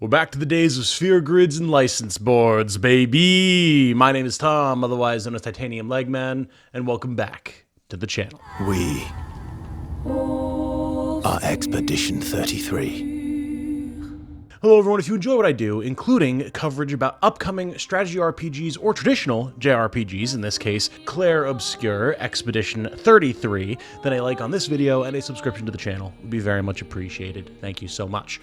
We're back to the days of sphere grids and license boards, baby! My name is Tom, otherwise known as Titanium Legman, and welcome back to the channel. We are Expedition 33. Hello everyone, if you enjoy what I do, including coverage about upcoming strategy RPGs or traditional JRPGs, in this case, Claire Obscure Expedition 33, then a like on this video and a subscription to the channel would be very much appreciated. Thank you so much.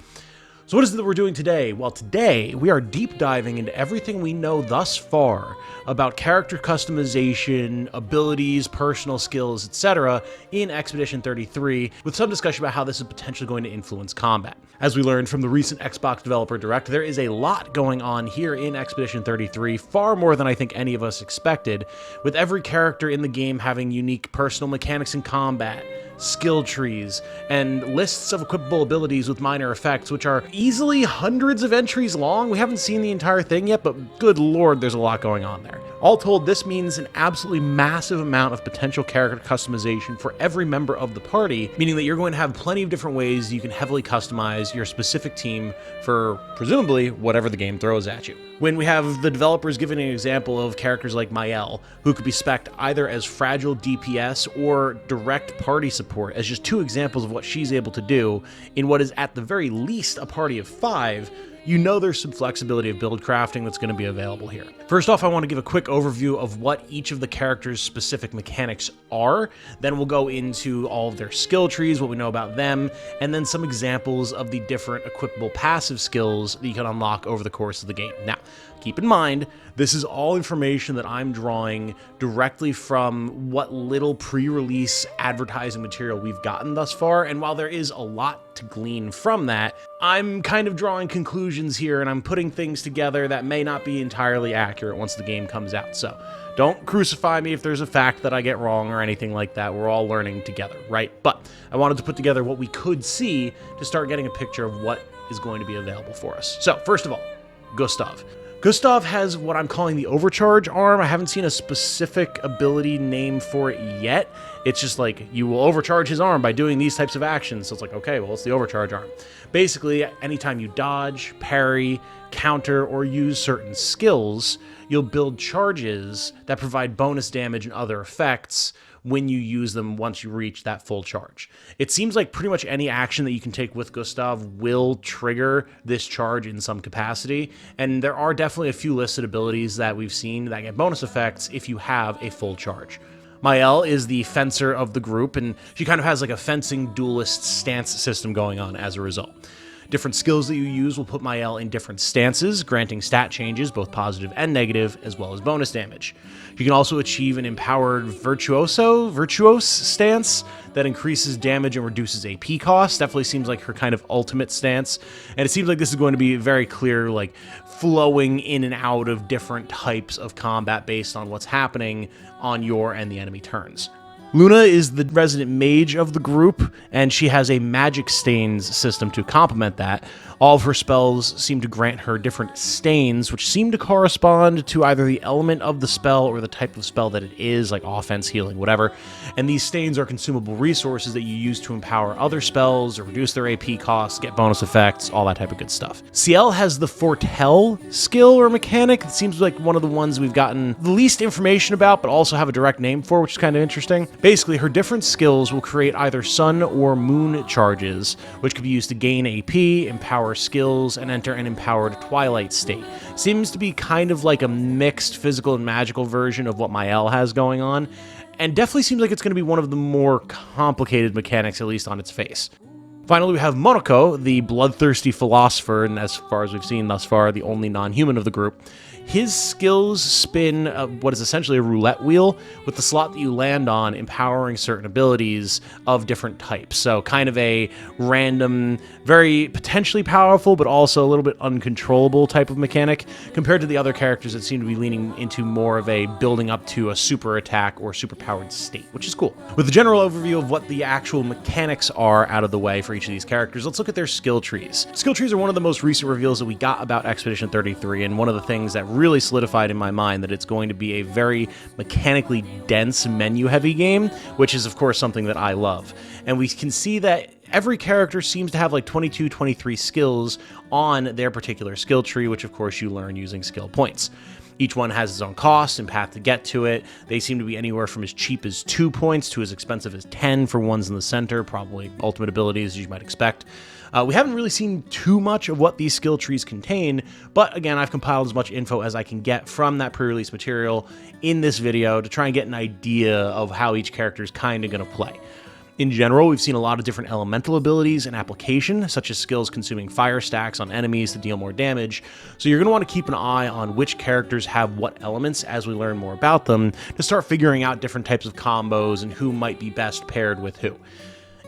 So what is it that we're doing today? Well, today we are deep diving into everything we know thus far about character customization, abilities, personal skills, etc. in Expedition 33, with some discussion about how this is potentially going to influence combat. As we learned from the recent Xbox Developer Direct, there is a lot going on here in Expedition 33, far more than I think any of us expected, with every character in the game having unique personal mechanics in combat, skill trees, and lists of equipable abilities with minor effects, which are easily hundreds of entries long. We haven't seen the entire thing yet, but good lord, there's a lot going on there. All told, this means an absolutely massive amount of potential character customization for every member of the party, meaning that you're going to have plenty of different ways you can heavily customize your specific team for, presumably, whatever the game throws at you. When we have the developers giving an example of characters like Mael, who could be spec'd either as fragile DPS or direct party support, as just two examples of what she's able to do in what is at the very least a party of 5, you know there's some flexibility of build crafting that's going to be available here. First off, I want to give a quick overview of what each of the characters' specific mechanics are, then we'll go into all of their skill trees, what we know about them, and then some examples of the different equipable passive skills that you can unlock over the course of the game. Now, keep in mind, this is all information that I'm drawing directly from what little pre-release advertising material we've gotten thus far, and while there is a lot to glean from that, I'm kind of drawing conclusions here, and I'm putting things together that may not be entirely accurate once the game comes out. So don't crucify me if there's a fact that I get wrong or anything like that. We're all learning together, right? But I wanted to put together what we could see to start getting a picture of what is going to be available for us. So first of all, Gustav. Gustav has what I'm calling the overcharge arm. I haven't seen a specific ability name for it yet. It's just like, you will overcharge his arm by doing these types of actions. So it's like, okay, well, it's the overcharge arm. Basically, anytime you dodge, parry, counter, or use certain skills, you'll build charges that provide bonus damage and other effects when you use them once you reach that full charge. It seems like pretty much any action that you can take with Gustav will trigger this charge in some capacity, and there are definitely a few listed abilities that we've seen that get bonus effects if you have a full charge. Mael is the fencer of the group, and she kind of has like a fencing duelist stance system going on as a result. Different skills that you use will put Mael in different stances, granting stat changes, both positive and negative, as well as bonus damage. You can also achieve an empowered virtuose stance that increases damage and reduces AP cost. Definitely seems like her kind of ultimate stance. And it seems like this is going to be very clear, like flowing in and out of different types of combat based on what's happening on your and the enemy turns. Luna is the resident mage of the group, and she has a magic stains system to complement that. All of her spells seem to grant her different stains, which seem to correspond to either the element of the spell or the type of spell that it is, like offense, healing, whatever. And these stains are consumable resources that you use to empower other spells or reduce their AP costs, get bonus effects, all that type of good stuff. Ciel has the foretell skill or mechanic. It seems like one of the ones we've gotten the least information about, but also have a direct name for, which is kind of interesting. Basically, her different skills will create either sun or moon charges, which could be used to gain AP, empower skills, and enter an empowered twilight state. Seems to be kind of like a mixed physical and magical version of what Mael has going on, and definitely seems like it's going to be one of the more complicated mechanics, at least on its face. Finally, we have Monoko, the bloodthirsty philosopher, and as far as we've seen thus far, the only non-human of the group. His skills spin what is essentially a roulette wheel, with the slot that you land on empowering certain abilities of different types. So kind of a random, very potentially powerful, but also a little bit uncontrollable type of mechanic, compared to the other characters that seem to be leaning into more of a building up to a super attack or super powered state, which is cool. With the general overview of what the actual mechanics are out of the way for each each of these characters, let's look at their skill trees. Skill trees are one of the most recent reveals that we got about Expedition 33, and one of the things that really solidified in my mind that it's going to be a very mechanically dense, menu-heavy game, which is, of course, something that I love. And we can see that every character seems to have like 22, 23 skills on their particular skill tree, which of course you learn using skill points. Each one has its own cost and path to get to it. They seem to be anywhere from as cheap as 2 points to as expensive as 10 for ones in the center, probably ultimate abilities as you might expect. We haven't really seen too much of what these skill trees contain, but again, I've compiled as much info as I can get from that pre-release material in this video to try and get an idea of how each character is kind of going to play. In general, we've seen a lot of different elemental abilities and application, such as skills consuming fire stacks on enemies to deal more damage, so you're going to want to keep an eye on which characters have what elements as we learn more about them to start figuring out different types of combos and who might be best paired with who.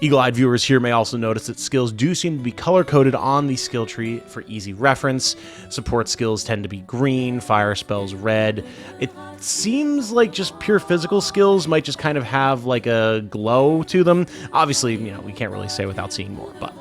Eagle-eyed viewers here may also notice that skills do seem to be color-coded on the skill tree for easy reference. Support skills tend to be green, fire spells red. It seems like just pure physical skills might just kind of have like a glow to them. Obviously, we can't really say without seeing more, but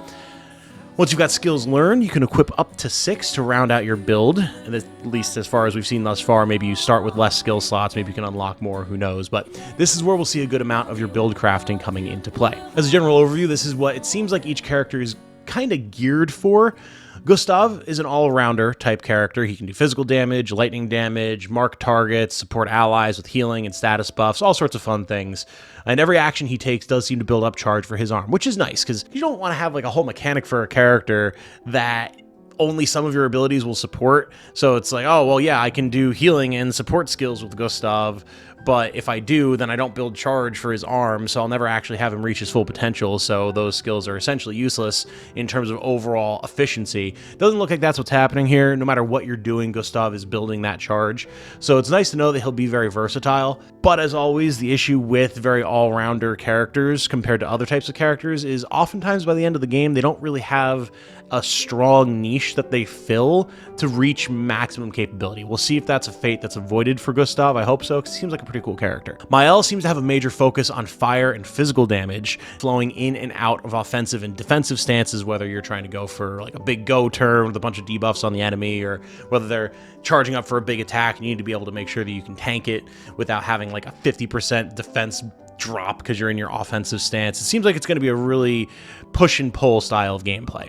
once you've got skills learned, you can equip up to 6 to round out your build, and at least as far as we've seen thus far. Maybe you start with less skill slots, maybe you can unlock more, who knows, but this is where we'll see a good amount of your build crafting coming into play. As a general overview, this is what it seems like each character is kind of geared for. Gustav is an all-rounder type character. He can do physical damage, lightning damage, mark targets, support allies with healing and status buffs, all sorts of fun things. And every action he takes does seem to build up charge for his arm, which is nice, because you don't want to have like a whole mechanic for a character that only some of your abilities will support. So it's like, oh, well, yeah, I can do healing and support skills with Gustav, but if I do, then I don't build charge for his arm, so I'll never actually have him reach his full potential, so those skills are essentially useless in terms of overall efficiency. Doesn't look like that's what's happening here. No matter what you're doing, Gustav is building that charge, so it's nice to know that he'll be very versatile. But as always, the issue with very all-rounder characters compared to other types of characters is oftentimes by the end of the game, they don't really have a strong niche that they fill to reach maximum capability. We'll see if that's a fate that's avoided for Gustav. I hope so, because he seems like a pretty cool character. Mael seems to have a major focus on fire and physical damage, flowing in and out of offensive and defensive stances, whether you're trying to go for like a big go turn with a bunch of debuffs on the enemy, or whether they're charging up for a big attack and you need to be able to make sure that you can tank it without having like a 50% defense drop because you're in your offensive stance. It seems like it's going to be a really push and pull style of gameplay.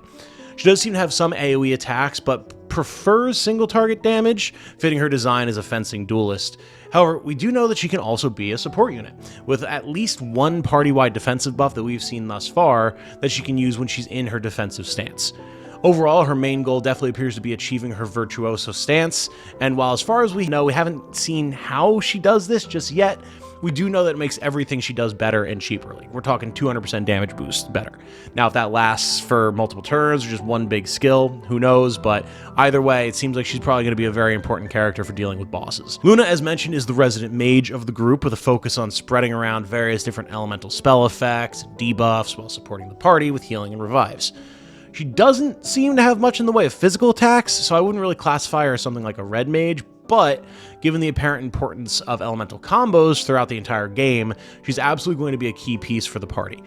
She does seem to have some AoE attacks, but prefers single target damage, fitting her design as a fencing duelist. However, we do know that she can also be a support unit, with at least one party-wide defensive buff that we've seen thus far that she can use when she's in her defensive stance. Overall, her main goal definitely appears to be achieving her virtuoso stance, and while as far as we know, we haven't seen how she does this just yet, we do know that it makes everything she does better and cheaper. Like, we're talking 200% damage boost better. Now, if that lasts for multiple turns or just one big skill, who knows, but either way, it seems like she's probably going to be a very important character for dealing with bosses. Luna, as mentioned, is the resident mage of the group, with a focus on spreading around various different elemental spell effects, debuffs, while supporting the party with healing and revives. She doesn't seem to have much in the way of physical attacks, so I wouldn't really classify her as something like a red mage, but given the apparent importance of elemental combos throughout the entire game, she's absolutely going to be a key piece for the party.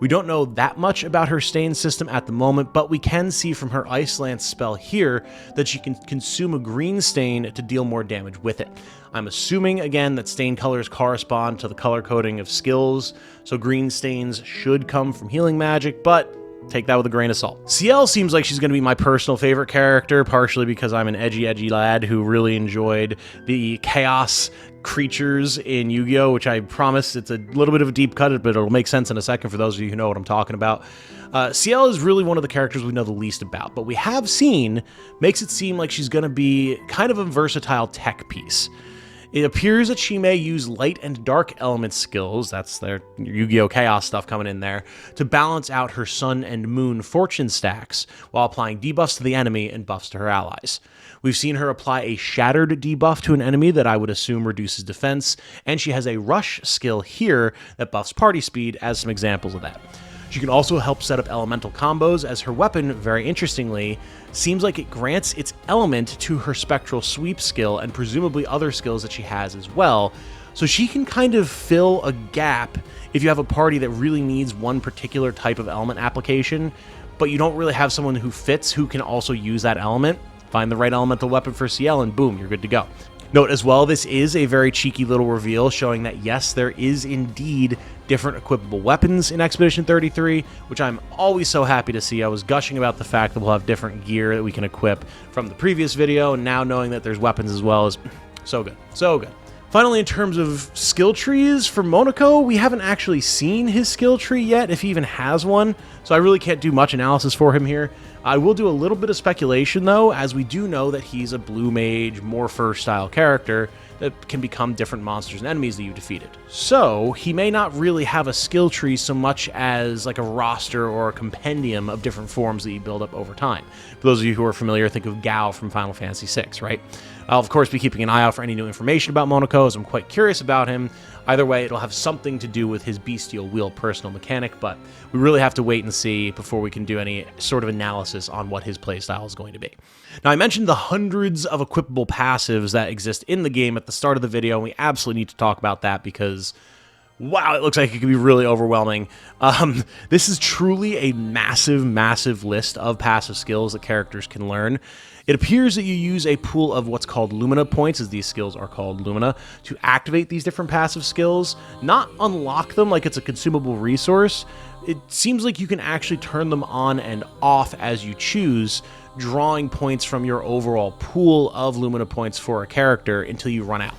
We don't know that much about her stain system at the moment, but we can see from her Ice Lance spell here that she can consume a green stain to deal more damage with it. I'm assuming, again, that stain colors correspond to the color coding of skills, so green stains should come from healing magic, but take that with a grain of salt. CL seems like she's going to be my personal favorite character, partially because I'm an edgy lad who really enjoyed the chaos creatures in Yu-Gi-Oh!, which I promise it's a little bit of a deep cut, but it'll make sense in a second for those of you who know what I'm talking about. CL is really one of the characters we know the least about, but we have seen makes it seem like she's going to be kind of a versatile tech piece. It appears that she may use light and dark element skills, that's their Yu-Gi-Oh! Chaos stuff coming in there, to balance out her sun and moon fortune stacks while applying debuffs to the enemy and buffs to her allies. We've seen her apply a shattered debuff to an enemy that I would assume reduces defense, and she has a rush skill here that buffs party speed as some examples of that. She can also help set up elemental combos, as her weapon, very interestingly, seems like it grants its element to her spectral sweep skill and presumably other skills that she has as well, So she can kind of fill a gap if you have a party that really needs one particular type of element application, but you don't really have someone who fits who can also use that element. Find the right elemental weapon for CL and boom, you're good to go. Note as well, this is a very cheeky little reveal showing that yes, there is indeed different equipable weapons in Expedition 33, which I'm always so happy to see. I was gushing about the fact that we'll have different gear that we can equip from the previous video, and now knowing that there's weapons as well is so good, so good. Finally, in terms of skill trees for Monaco, we haven't actually seen his skill tree yet, if he even has one, so I really can't do much analysis for him here. I will do a little bit of speculation, though, as we do know that he's a blue mage, morpher-style character that can become different monsters and enemies that you've defeated. So, he may not really have a skill tree so much as like a roster or a compendium of different forms that you build up over time. For those of you who are familiar, think of Gao from Final Fantasy VI, right? I'll, of course, be keeping an eye out for any new information about Monaco, as I'm quite curious about him. Either way, it'll have something to do with his bestial wheel personal mechanic, but we really have to wait and see before we can do any sort of analysis on what his playstyle is going to be. Now, I mentioned the hundreds of equipable passives that exist in the game at the start of the video, and we absolutely need to talk about that because, wow, it looks like it could be really overwhelming. This is truly a massive, massive list of passive skills that characters can learn. It appears that you use a pool of what's called Lumina points, as these skills are called Lumina, to activate these different passive skills, not unlock them like it's a consumable resource. It seems like you can actually turn them on and off as you choose, drawing points from your overall pool of Lumina points for a character until you run out.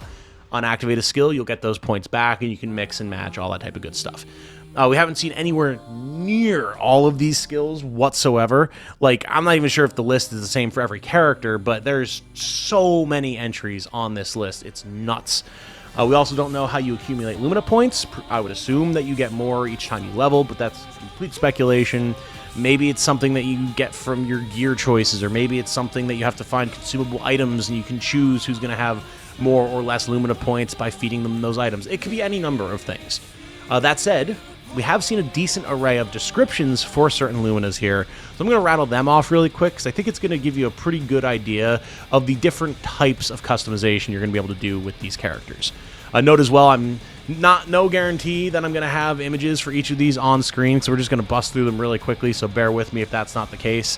Unactivate a skill, you'll get those points back, and you can mix and match, all that type of good stuff. We haven't seen anywhere near all of these skills whatsoever. Like, I'm not even sure if the list is the same for every character, but there's so many entries on this list. It's nuts. We also don't know how you accumulate Lumina points. I would assume that you get more each time you level, but that's complete speculation. Maybe it's something that you get from your gear choices, or maybe it's something that you have to find consumable items and you can choose who's going to have more or less Lumina points by feeding them those items. It could be any number of things. That said, we have seen a decent array of descriptions for certain Luminas here, so I'm going to rattle them off really quick because I think it's going to give you a pretty good idea of the different types of customization you're going to be able to do with these characters. Note as well, I'm no guarantee that I'm going to have images for each of these on screen, so we're just going to bust through them really quickly, so bear with me if that's not the case.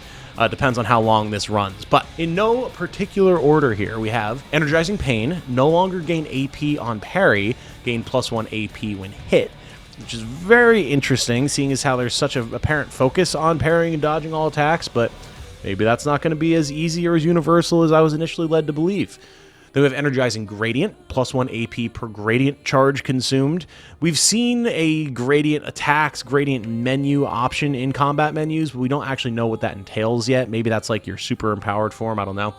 Depends on how long this runs. But in no particular order here, we have Energizing Pain, no longer gain AP on parry, gain +1 AP when hit, which is very interesting, seeing as how there's such an apparent focus on parrying and dodging all attacks, but maybe that's not going to be as easy or as universal as I was initially led to believe. Then we have Energizing Gradient, +1 AP per gradient charge consumed. We've seen a gradient attacks, gradient menu option in combat menus, but we don't actually know what that entails yet. Maybe that's like your super empowered form, I don't know.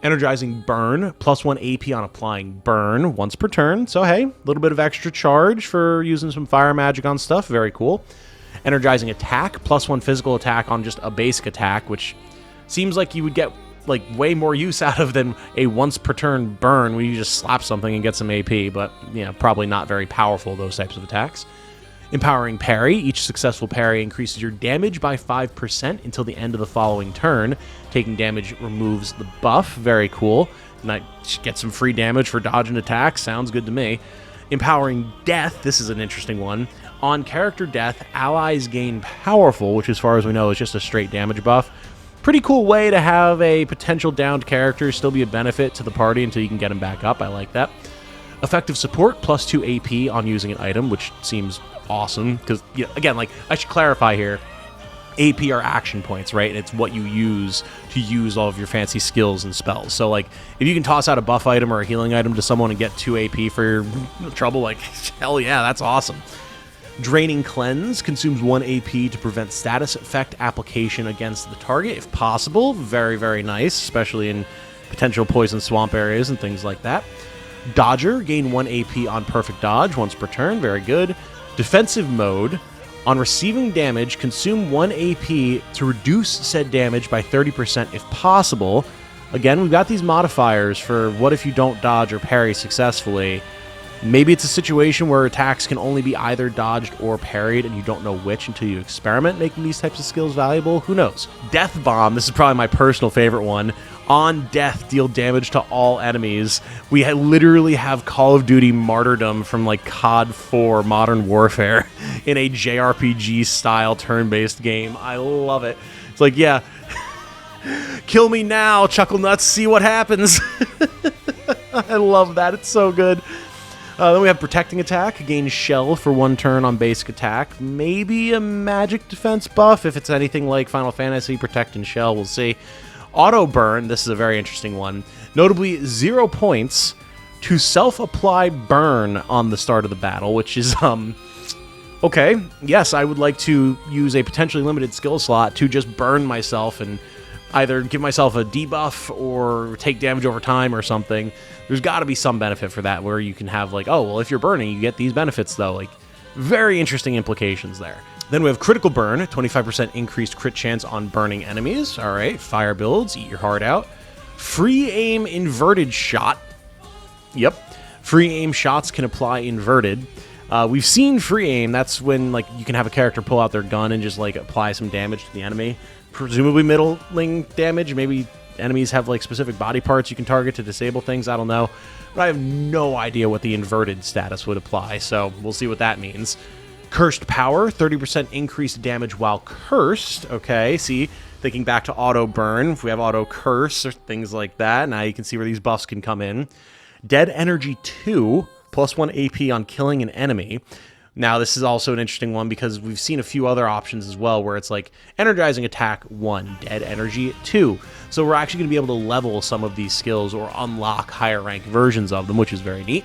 Energizing Burn, +1 AP on applying Burn once per turn. So hey, a little bit of extra charge for using some fire magic on stuff, very cool. Energizing Attack, +1 physical attack on just a basic attack, which seems like you would get like way more use out of than a once per turn burn where you just slap something and get some AP, but you know, probably not very powerful, those types of attacks. Empowering Parry, each successful parry increases your damage by 5% until the end of the following turn. Taking damage removes the buff, very cool. And I get some free damage for dodging attacks, sounds good to me. Empowering Death, this is an interesting one. On character death, allies gain Powerful, which as far as we know is just a straight damage buff. Pretty cool way to have a potential downed character still be a benefit to the party until you can get him back up. I like that. Effective Support, +2 AP on using an item, which seems awesome. Because, you know, again, like, I should clarify here, AP are action points, right? And it's what you use to use all of your fancy skills and spells. So, like, if you can toss out a buff item or a healing item to someone and get 2 AP for your trouble, like, hell yeah, that's awesome. Draining Cleanse consumes 1 AP to prevent status effect application against the target, if possible. Very, very nice, especially in potential poison swamp areas and things like that. Dodger, gain 1 AP on perfect dodge once per turn. Very good. Defensive Mode, on receiving damage, consume 1 AP to reduce said damage by 30% if possible. Again, we've got these modifiers for what if you don't dodge or parry successfully. Maybe it's a situation where attacks can only be either dodged or parried, and you don't know which until you experiment making these types of skills valuable. Who knows? Death Bomb, this is probably my personal favorite one. On death, deal damage to all enemies. We literally have Call of Duty Martyrdom from like COD 4 Modern Warfare in a JRPG style turn-based game. I love it. It's like, yeah, kill me now, Chuckle Nuts, see what happens. I love that. It's so good. Then we have Protecting Attack. Gain Shell for 1 turn on basic attack. Maybe a magic defense buff if it's anything like Final Fantasy. Protect and Shell, we'll see. Auto Burn. This is a very interesting one. Notably, 0 points to self-apply burn on the start of the battle, which is, okay. Yes, I would like to use a potentially limited skill slot to just burn myself and either give myself a debuff or take damage over time or something. There's got to be some benefit for that where you can have like, oh, well, if you're burning, you get these benefits, though. Like, very interesting implications there. Then we have Critical Burn, 25% increased crit chance on burning enemies. All right, fire builds, eat your heart out. Free aim inverted shot. Yep, free aim shots can apply inverted. We've seen free aim. That's when like you can have a character pull out their gun and just like apply some damage to the enemy. Presumably middling damage. Maybe enemies have like specific body parts you can target to disable things. I don't know. But I have no idea what the inverted status would apply, so we'll see what that means. Cursed Power, 30% increased damage while cursed. Okay, see, thinking back to Auto Burn, if we have Auto Curse or things like that, now you can see where these buffs can come in. Dead Energy 2, plus 1 AP on killing an enemy. Now, this is also an interesting one because we've seen a few other options as well where it's like Energizing Attack 1, Dead Energy 2. So we're actually going to be able to level some of these skills or unlock higher rank versions of them, which is very neat.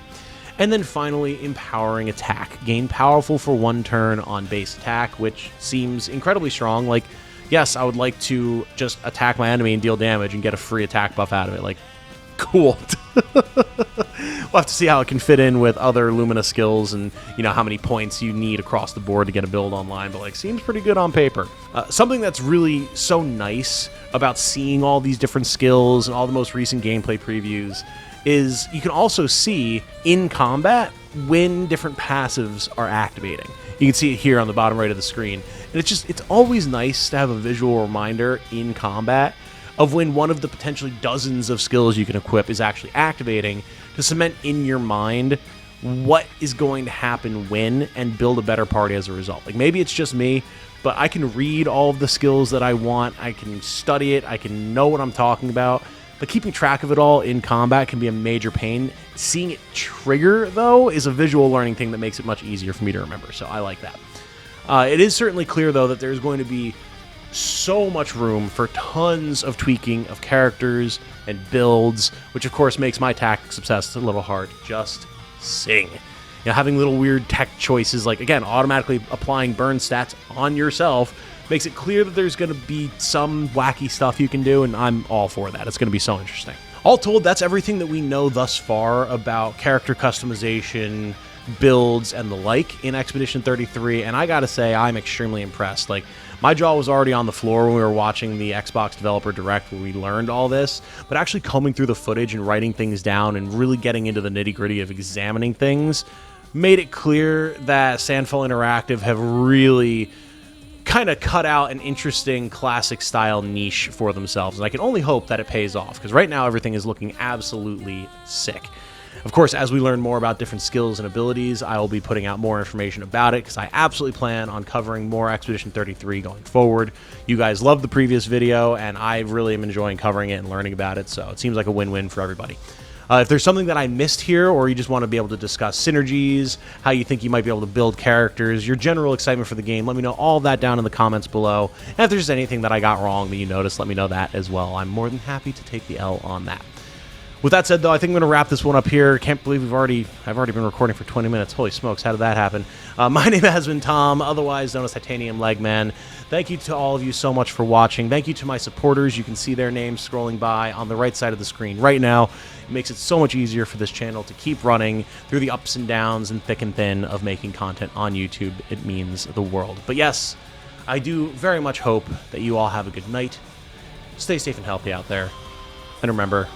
And then finally, Empowering Attack. Gain Powerful for 1 turn on base attack, which seems incredibly strong. Like, yes, I would like to just attack my enemy and deal damage and get a free attack buff out of it. Like, cool. We'll have to see how it can fit in with other Lumina skills and, you know, how many points you need across the board to get a build online, but, like, seems pretty good on paper. Something that's really so nice about seeing all these different skills and all the most recent gameplay previews is you can also see in combat when different passives are activating. You can see it here on the bottom right of the screen. And it's always nice to have a visual reminder in combat of when one of the potentially dozens of skills you can equip is actually activating to cement in your mind what is going to happen when and build a better party as a result. Like, maybe it's just me, but I can read all of the skills that I want. I can study it. I can know what I'm talking about. But keeping track of it all in combat can be a major pain. Seeing it trigger, though, is a visual learning thing that makes it much easier for me to remember, so I like that. It is certainly clear, though, that there's going to be so much room for tons of tweaking of characters and builds, which, of course, makes my tactics obsessed a little hard. Just sing. You know, having little weird tech choices, like, again, automatically applying burn stats on yourself makes it clear that there's going to be some wacky stuff you can do, and I'm all for that. It's going to be so interesting. All told, that's everything that we know thus far about character customization, builds, and the like in Expedition 33, and I gotta say, I'm extremely impressed. Like, my jaw was already on the floor when we were watching the Xbox Developer Direct where we learned all this, but actually combing through the footage and writing things down and really getting into the nitty-gritty of examining things made it clear that Sandfall Interactive have really kind of cut out an interesting classic style niche for themselves, and I can only hope that it pays off, because right now everything is looking absolutely sick. Of course, as we learn more about different skills and abilities, I will be putting out more information about it, because I absolutely plan on covering more Expedition 33 going forward. You guys loved the previous video, and I really am enjoying covering it and learning about it, so it seems like a win-win for everybody. If there's something that I missed here, or you just want to be able to discuss synergies, how you think you might be able to build characters, your general excitement for the game, let me know all of that down in the comments below. And if there's anything that I got wrong that you noticed, let me know that as well. I'm more than happy to take the L on that. With that said, though, I think I'm going to wrap this one up here. Can't believe I've already been recording for 20 minutes. Holy smokes, how did that happen? My name has been Tom, otherwise known as Titanium Legman. Thank you to all of you so much for watching. Thank you to my supporters. You can see their names scrolling by on the right side of the screen right now. It makes it so much easier for this channel to keep running through the ups and downs and thick and thin of making content on YouTube. It means the world. But yes, I do very much hope that you all have a good night. Stay safe and healthy out there. And remember,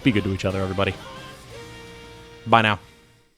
be good to each other, everybody. Bye now.